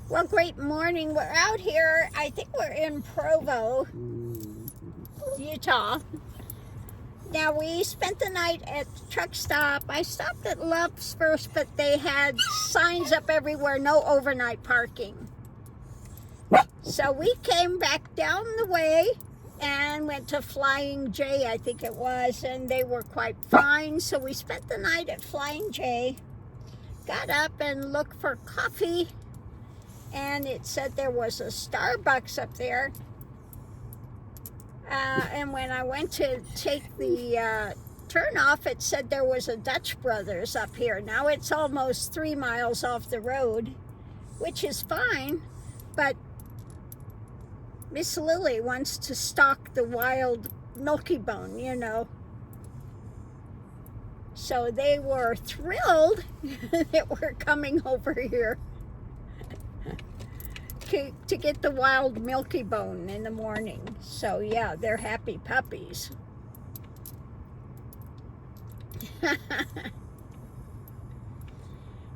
Well, great morning. We're out here. I think we're in Provo, Utah. Now, we spent the night at the truck stop. I stopped at Love's first, but they had signs up everywhere, no overnight parking. So we came back down the way and went to Flying J, I think it was, and they were quite fine. So we spent the night at Flying J, got up and looked for coffee, and it said there was a Starbucks up there. And when I went to take the turn off, it said there was a Dutch Brothers up here. Now it's almost 3 miles off the road, which is fine, but Miss Lily wants to stalk the wild Milky Bone, you know. So they were thrilled that we're coming over here to get the wild Milky Bone in the morning. So yeah, they're happy puppies.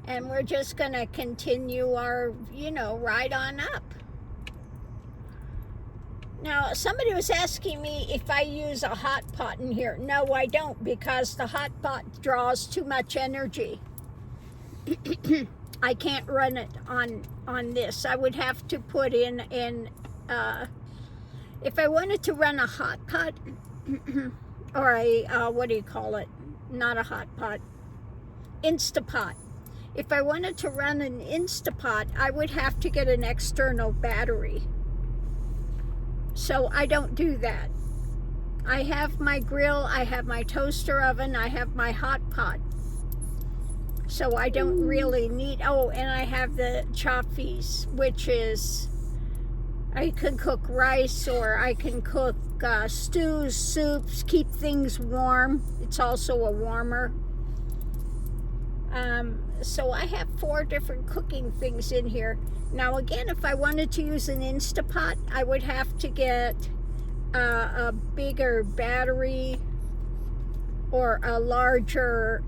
And we're just gonna continue our, ride on up. Now, somebody was asking me if I use a hot pot in here. No, I don't, because the hot pot draws too much energy. I can't run it on this. I would have to put in if I wanted to run a hot pot, or a, what do you call it? Not a hot pot, Instapot. If I wanted to run an Instapot, I would have to get an external battery. So I don't do that. I have my grill, I have my toaster oven, I have my hot pot. So I don't really need, and I have the choppies, which is, I can cook rice, or I can cook stews, soups, keep things warm. It's also a warmer. So I have 4 different cooking things in here. Now again, if I wanted to use an Instapot, I would have to get a bigger battery, or a larger,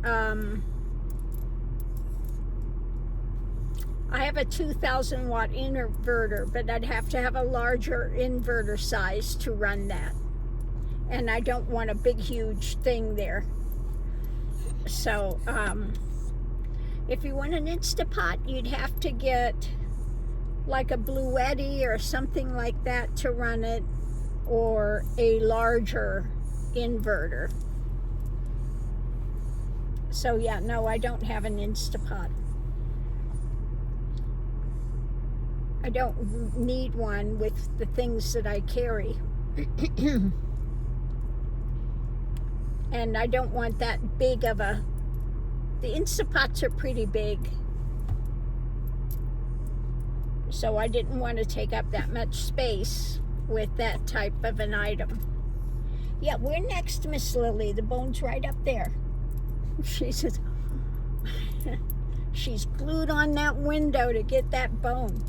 I have a 2,000 watt inverter, but I'd have to have a larger inverter size to run that. And I don't want a big, huge thing there. So, if you want an Instapot, you'd have to get like a Bluetti or something like that to run it, or a larger inverter. So yeah, no, I don't have an Instapot. I don't need one with the things that I carry. And I don't want that big of a, the Instapots are pretty big. So I didn't want to take up that much space with that type of an item. Yeah, we're next, Miss Lily. The bone's right up there. She says, she's glued on that window to get that bone.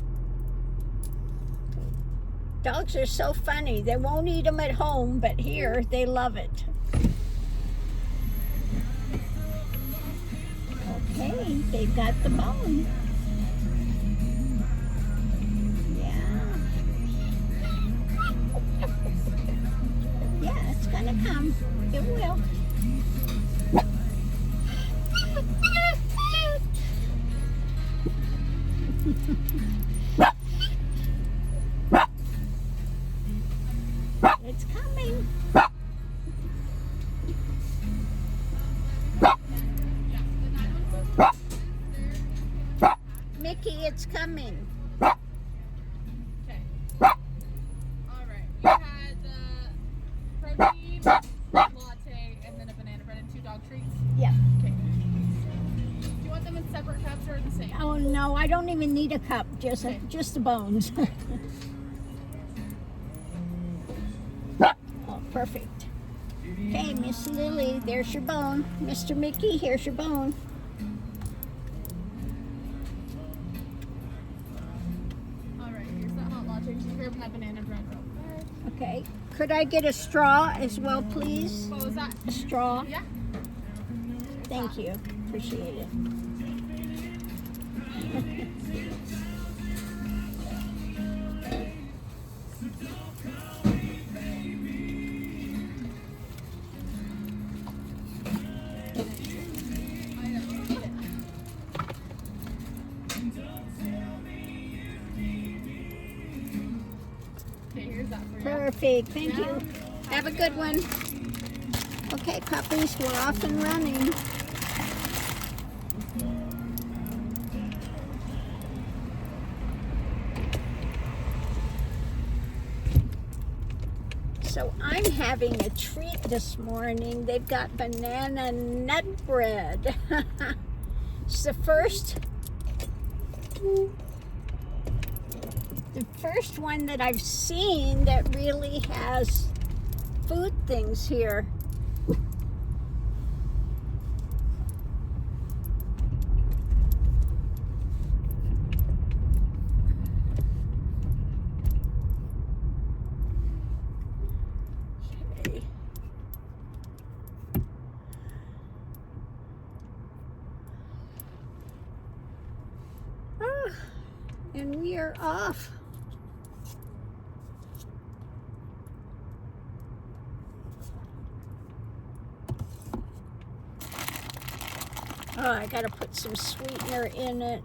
Dogs are so funny. They won't eat them at home, but here they love it. Okay, they've got the bone. Yeah. Yeah, it's gonna come. It will. It's coming. Mickey, it's coming. Okay. All right. You had the protein, latte, and then a banana bread and 2 dog treats? Yeah. Okay. Do you want them in separate cups or the same? Oh no, I don't even need a cup. Just the bones. Oh, perfect. Okay, Miss Lily, there's your bone. Mr. Mickey, here's your bone. All right. Here's that hot latte. Just grab that banana bread real quick. Okay. Could I get a straw as well, please? What was that? A straw? Yeah. Thank you. Appreciate it. Where's that for you? Perfect. Thank you. Yeah. Have a good one. Okay, puppies, we're off and running. So I'm having a treat this morning. They've got banana nut bread. It's the first one that I've seen that really has food things here. Okay. And we are off. Oh, I gotta put some sweetener in it.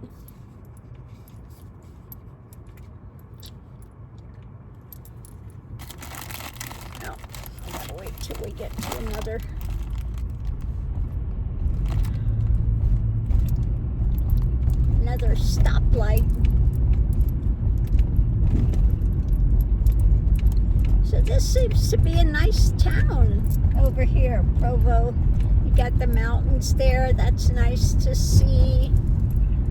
No, I gotta wait till we get to another stoplight. So this seems to be a nice town over here, Provo. You got the mountains there. That's nice to see.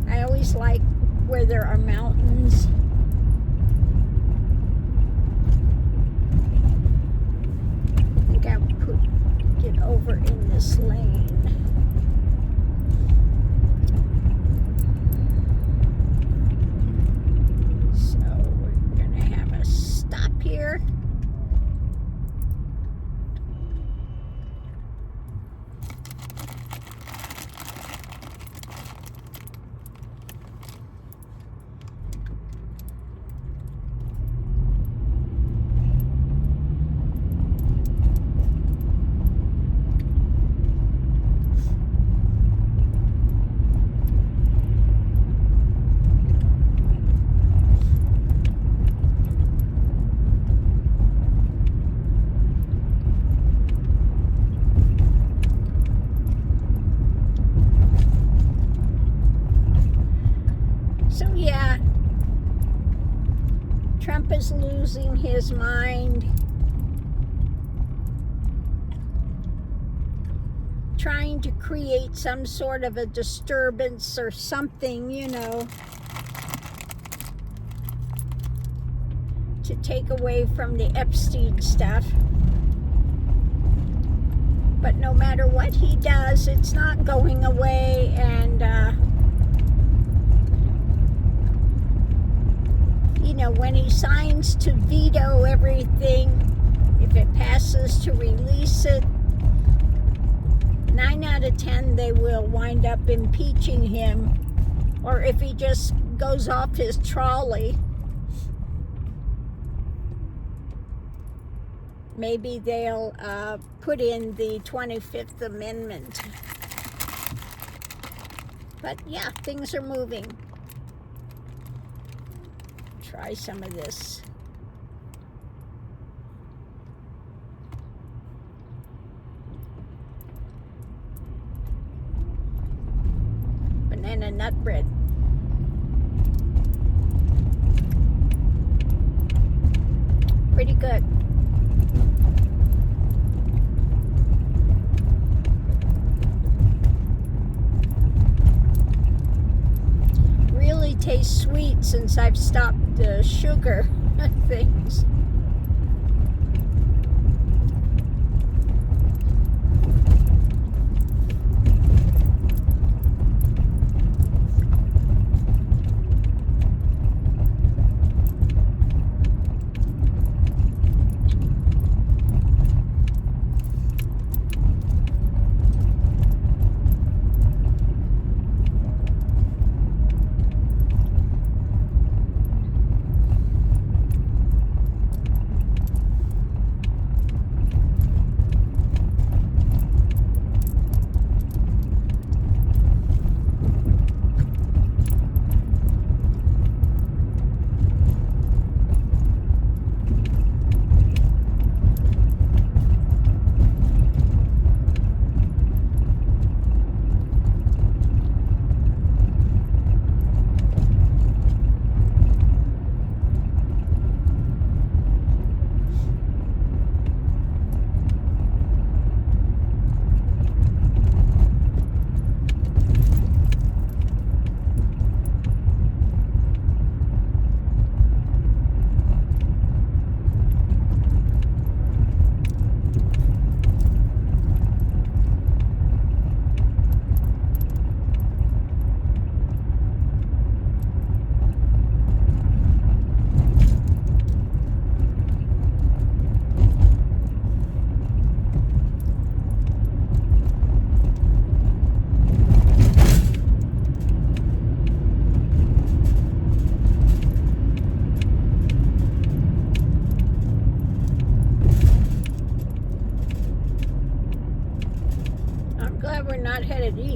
I always like where there are mountains. I think I'll get over in this lane. So we're gonna have a stop here. So yeah, Trump is losing his mind, trying to create some sort of a disturbance or something, you know, to take away from the Epstein stuff. But no matter what he does, it's not going away, and you know, when he signs to veto everything, if it passes to release it, 9 out of 10 they will wind up impeaching him. Or if he just goes off his trolley, maybe they'll put in the 25th Amendment. But yeah, things are moving. Try some of this. Banana nut bread. Pretty good. Really tastes sweet since I've stopped the sugar things.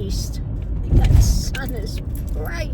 east. That sun is bright.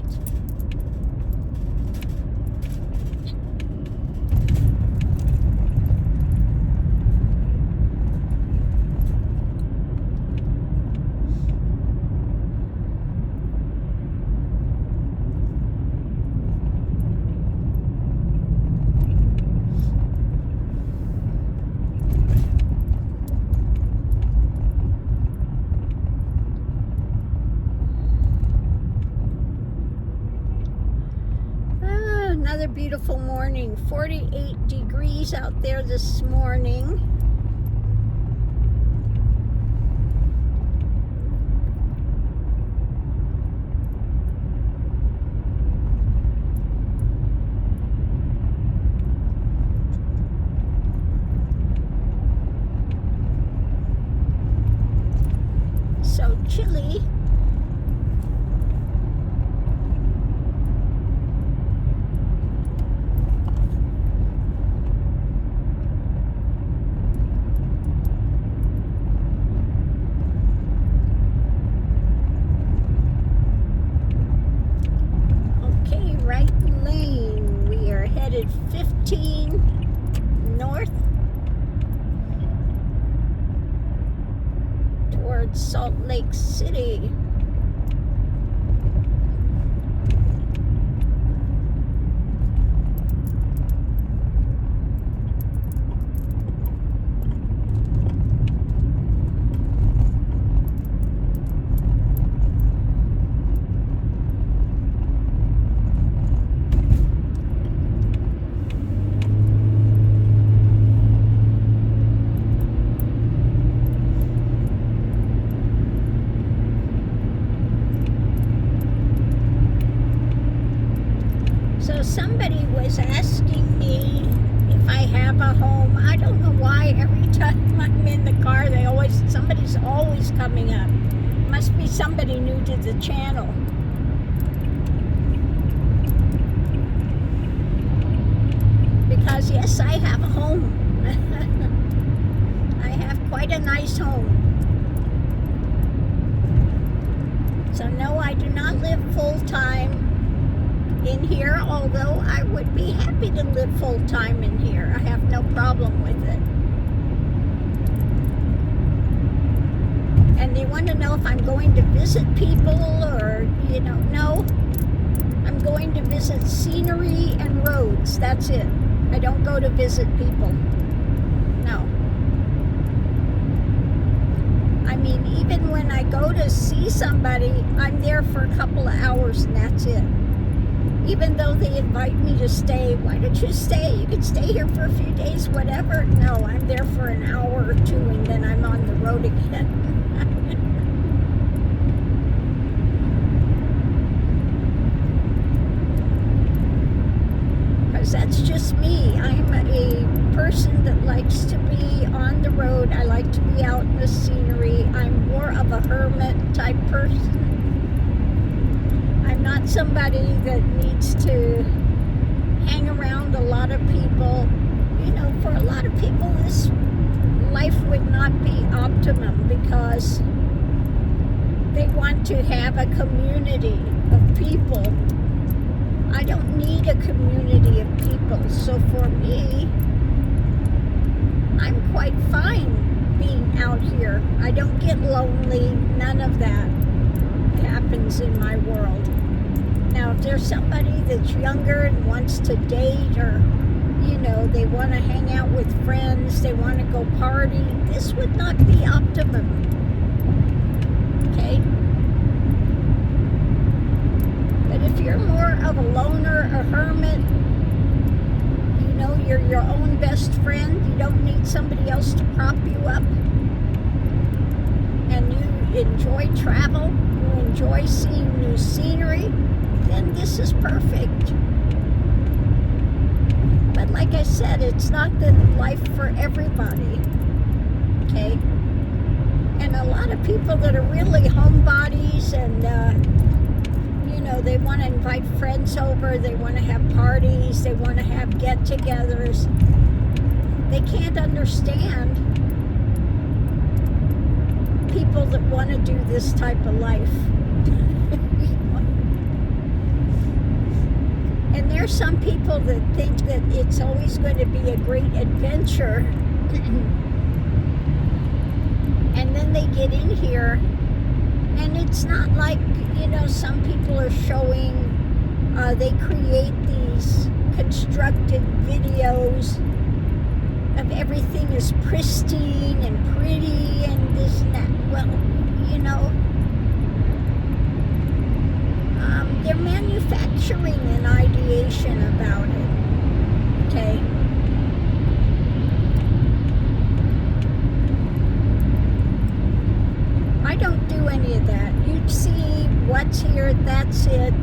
Another beautiful morning. 48 degrees out there this morning. So chilly. Right lane. We are headed 15 north towards Salt Lake City. So somebody was asking me if I have a home. I don't know why every time I'm in the car, somebody's always coming up. Must be somebody new to the channel. Because yes, I have a home. I have quite a nice home. So no, I do not live full-time in here, although I would be happy to live full-time in here. I have no problem with it. And they want to know if I'm going to visit people or, no. I'm going to visit scenery and roads. That's it. I don't go to visit people. No. I mean, even when I go to see somebody, I'm there for a couple of hours and that's it. Even though they invite me to stay, why don't you stay? You can stay here for a few days, whatever. No, I'm there for an hour or two and then I'm on the road again. Because that's just me. I'm a person that likes to be on the road. I like to be out in the scenery. I'm more of a hermit type person. I'm not somebody that needs to hang around a lot of people. For a lot of people, this life would not be optimum because they want to have a community of people. I don't need a community of people. So for me, I'm quite fine being out here. I don't get lonely. None of that happens in my world. Now, if there's somebody that's younger and wants to date or, they want to hang out with friends, they want to go party, this would not be optimum. Okay? But if you're more of a loner, a hermit, you're your own best friend, you don't need somebody else to prop you up, and you enjoy travel, you enjoy seeing new scenery, then this is perfect. But like I said, it's not the life for everybody, okay? And a lot of people that are really homebodies and, they want to invite friends over, they want to have parties, they want to have get-togethers. They can't understand people that want to do this type of life. And there's some people that think that it's always going to be a great adventure. And then they get in here, and it's not like, some people are showing, they create these constructed videos of everything is pristine and pretty and this and that. Well, they're manufacturing an ideation about it, okay? I don't do any of that. You see what's here, that's it.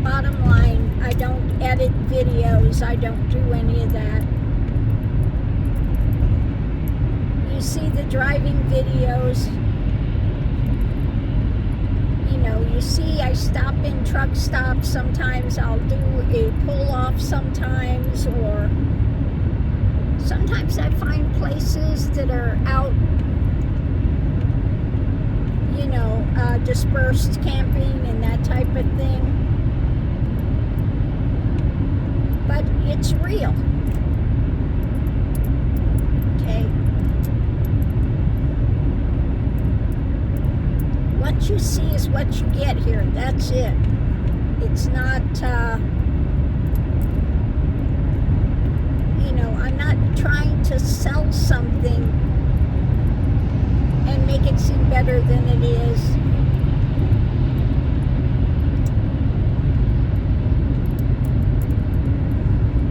Bottom line, I don't edit videos. I don't do any of that. You see the driving videos. You see I stop in truck stops. Sometimes I'll do a pull-off sometimes, or sometimes I find places that are out, dispersed camping and that type of thing. But it's real. Okay. What you see is what you get here. That's it. It's not, I'm not trying to sell something and make it seem better than it is.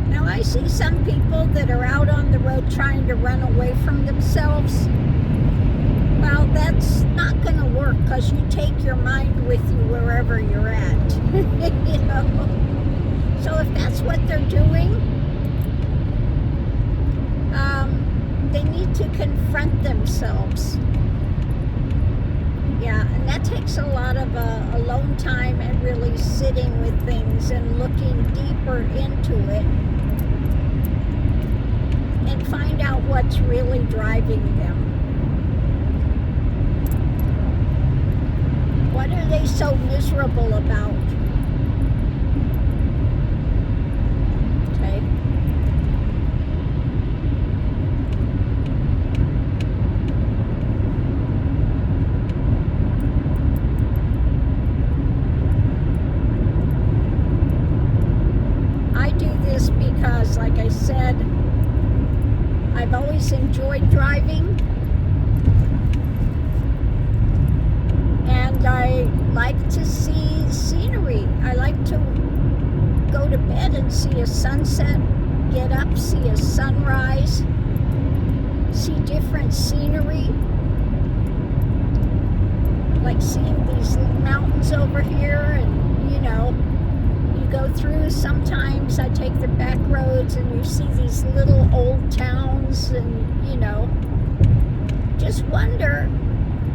Now I see some people that are out on the road trying to run away from themselves. Well, that's not going to work, because you take your mind with you wherever you're at. So if that's what they're doing, they need to confront themselves. Yeah, and that takes a lot of alone time and really sitting with things and looking deeper into it and find out what's really driving them. What are they so miserable about? Okay. I do this because, like I said, I've always enjoyed driving. And I like to see scenery. I like to go to bed and see a sunset, get up, see a sunrise, see different scenery. Like seeing these mountains over here, and you go through. Sometimes I take the back roads and you see these little old towns, and just wonder,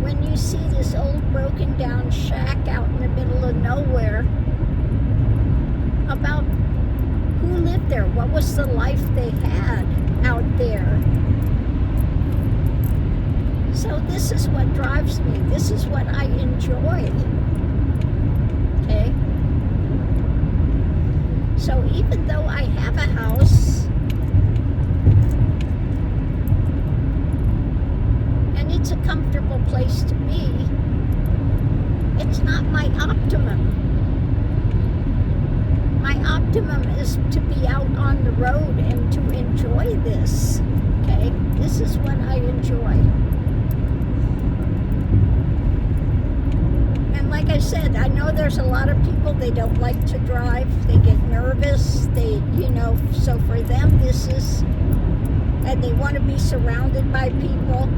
when you see this old broken down shack out in the middle of nowhere, about who lived there, what was the life they had out there. So this is what drives me. This is what I enjoy. Okay? So even though I have a house, and it's a comfortable place to be, it's not my optimum. My optimum is to be out on the road and to enjoy this. Okay? This is what I enjoy. And like I said, I know there's a lot of people, they don't like to drive. They get nervous. So for them this is, and they want to be surrounded by people.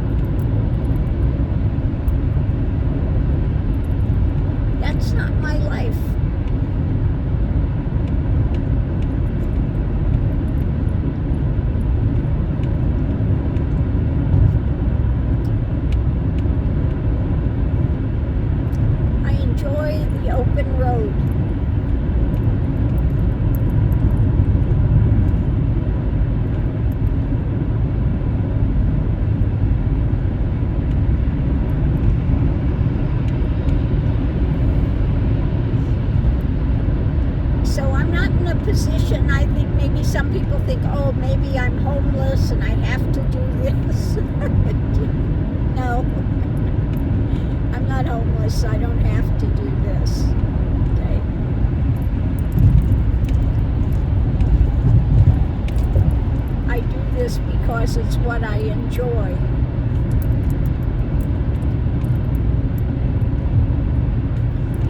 That's not my life. I enjoy the open road. position, I think maybe some people think, oh, maybe I'm homeless and I have to do this. No, I'm not homeless. I don't have to do this. Okay. I do this because it's what I enjoy.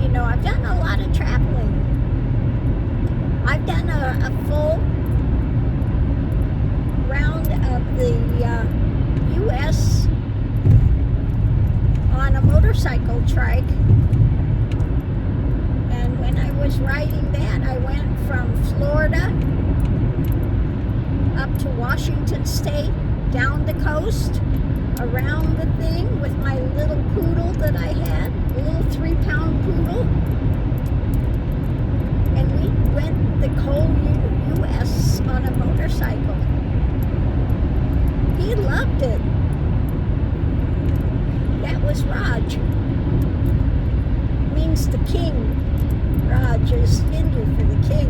You know, I've done a lot of traveling. I've done a full round of the U.S. on a motorcycle trike. And when I was riding that, I went from Florida up to Washington State, down the coast, around the thing with my little poodle that I had, a little 3-pound poodle. And we went the whole U.S. on a motorcycle. He loved it. That was Raj. Means the king. Raj is Hindu for the king.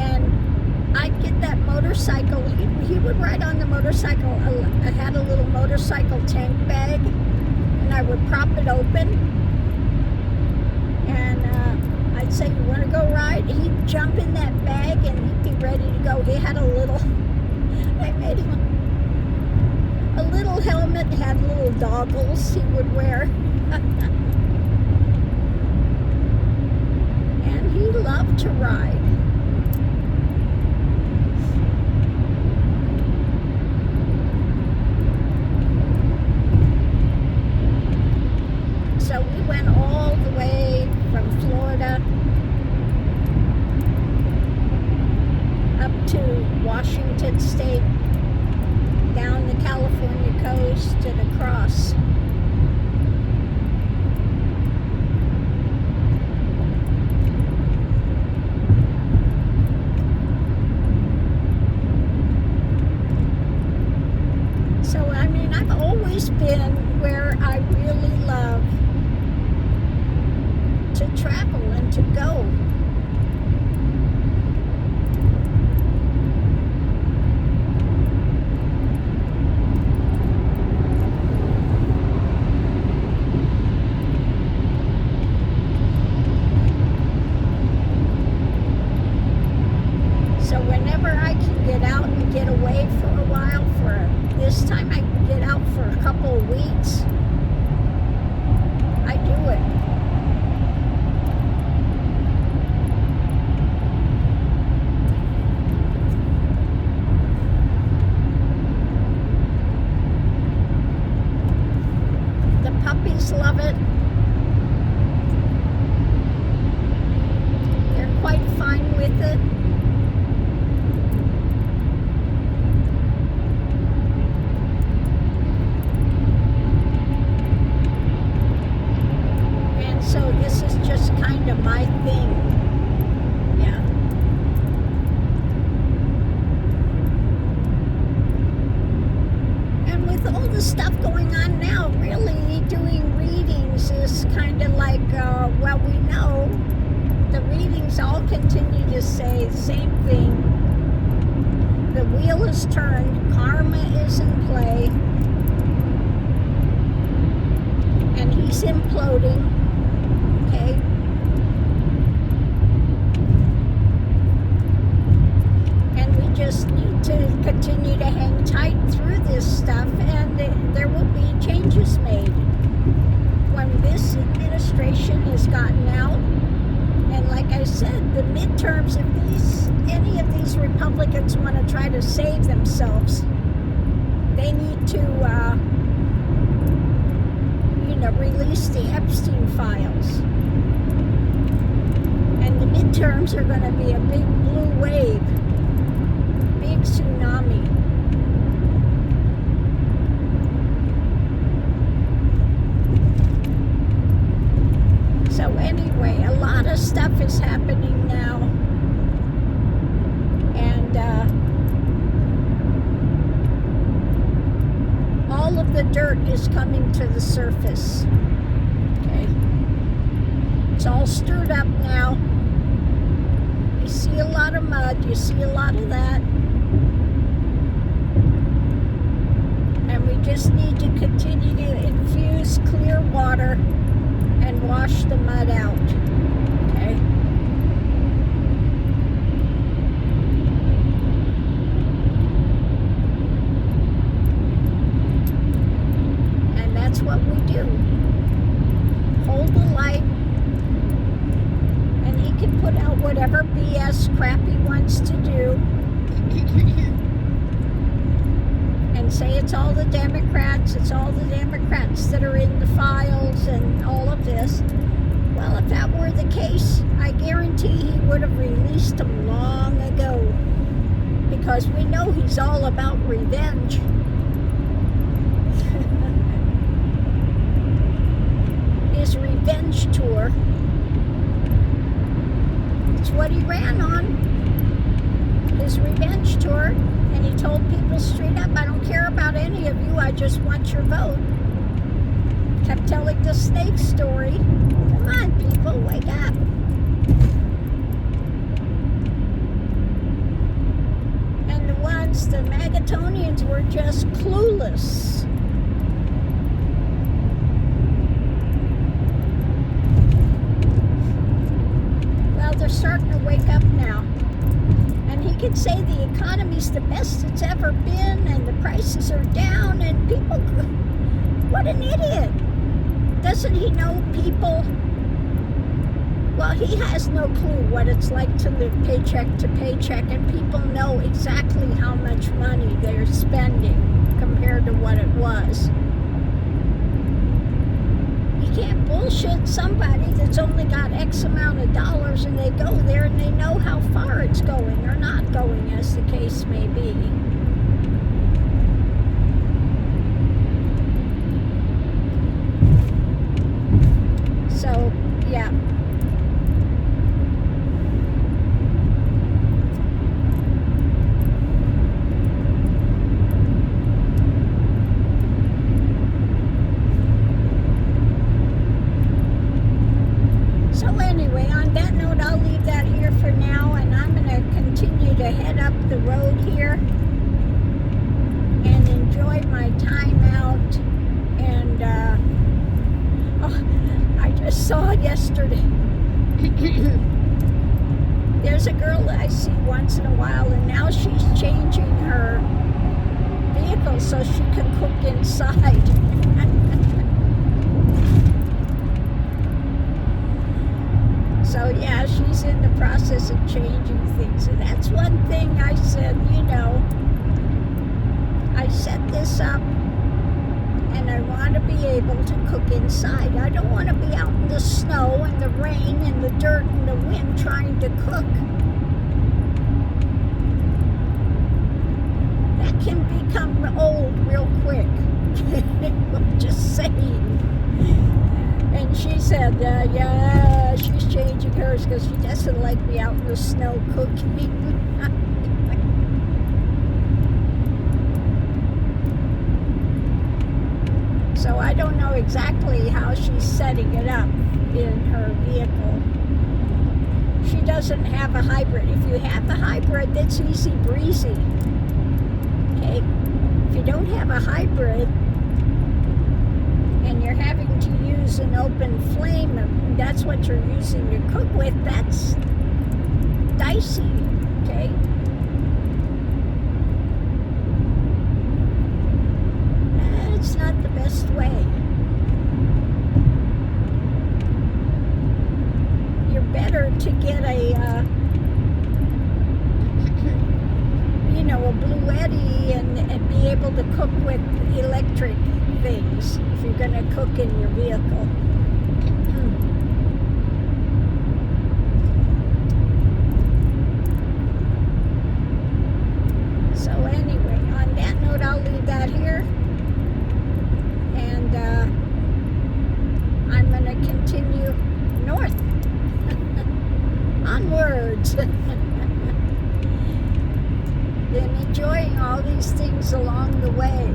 And I'd get that motorcycle. He would ride on the motorcycle. I had a little motorcycle tank bag, and I would prop it open. And I'd say, you want to go ride? He'd jump in that bag, and he'd be ready to go. He had a little, I made him a little helmet, had little goggles he would wear. And he loved to ride. So we went all the way from Florida up to Washington State, down the California coast and across. So, I mean, I've always been where I really love to travel and to go. So whenever I can get out and get away for a while, for this time I can get out for a couple of weeks, I do it. The puppies love it. They're quite fine with it. And so this is just kind of my thing. Yeah. And with all the stuff going on now, really doing readings is kind of like, well, we know the readings all continue to say the same thing. The wheel is turned, karma is in play, and he's imploding, okay? And we just need to continue to hang tight through this stuff, and there will be changes made. When this administration has gotten out, and like I said, the midterms, if any of these Republicans want to try to save themselves, they need to, release the Epstein files. And the midterms are going to be a big blue wave, big tsunami. So anyway, a lot of stuff is happening now. And all of the dirt is coming to the surface. Okay. It's all stirred up now. see a lot of mud, you see a lot of that. And we just need to continue to infuse clear water and wash the mud out. Okay? And that's what we do. Hold the light, and he can put out whatever BS crap he wants to do. And say it's all the Democrats that are in the files and all of this. Well, if that were the case, I guarantee he would have released them long ago. Because we know he's all about revenge. His revenge tour. It's what he ran on. His revenge tour. And he told people straight up, I don't care about any of you, I just want your vote. Kept telling the snake story. Come on, people, wake up. And the ones, the Magatonians, were just clueless. Well, they're starting to wake up now. He can say the economy's the best it's ever been and the prices are down and people, what an idiot. Doesn't he know people? Well, he has no clue what it's like to live paycheck to paycheck, and people know exactly how much money they're spending compared to what it was. You can't bullshit somebody that's only got X amount of dollars and they go there and they know how far it's going or not going, as the case may be. So, yeah. Head up the road here and enjoy my time out. And I just saw it yesterday. There's a girl that I see once in a while, and now she's changing her vehicle so she can cook inside. So yeah, she's in the process of changing things. And that's one thing I said, I set this up and I want to be able to cook inside. I don't want to be out in the snow and the rain and the dirt and the wind trying to cook. That can become old real quick. I'm just saying. And she said, yeah, she's changing hers because she doesn't like me out in the snow cooking. So I don't know exactly how she's setting it up in her vehicle. She doesn't have a hybrid. If you have a hybrid, that's easy breezy. Okay? If you don't have a hybrid, and you're having to use an open flame, and that's what you're using to cook with, that's dicey, okay? It's not the best way. You're better to get a Bluetti and be able to cook with electric things if you're going to cook in your vehicle. So anyway, on that note, I'll leave that here, and I'm going to continue north. Onwards. Been enjoying all these things along the way.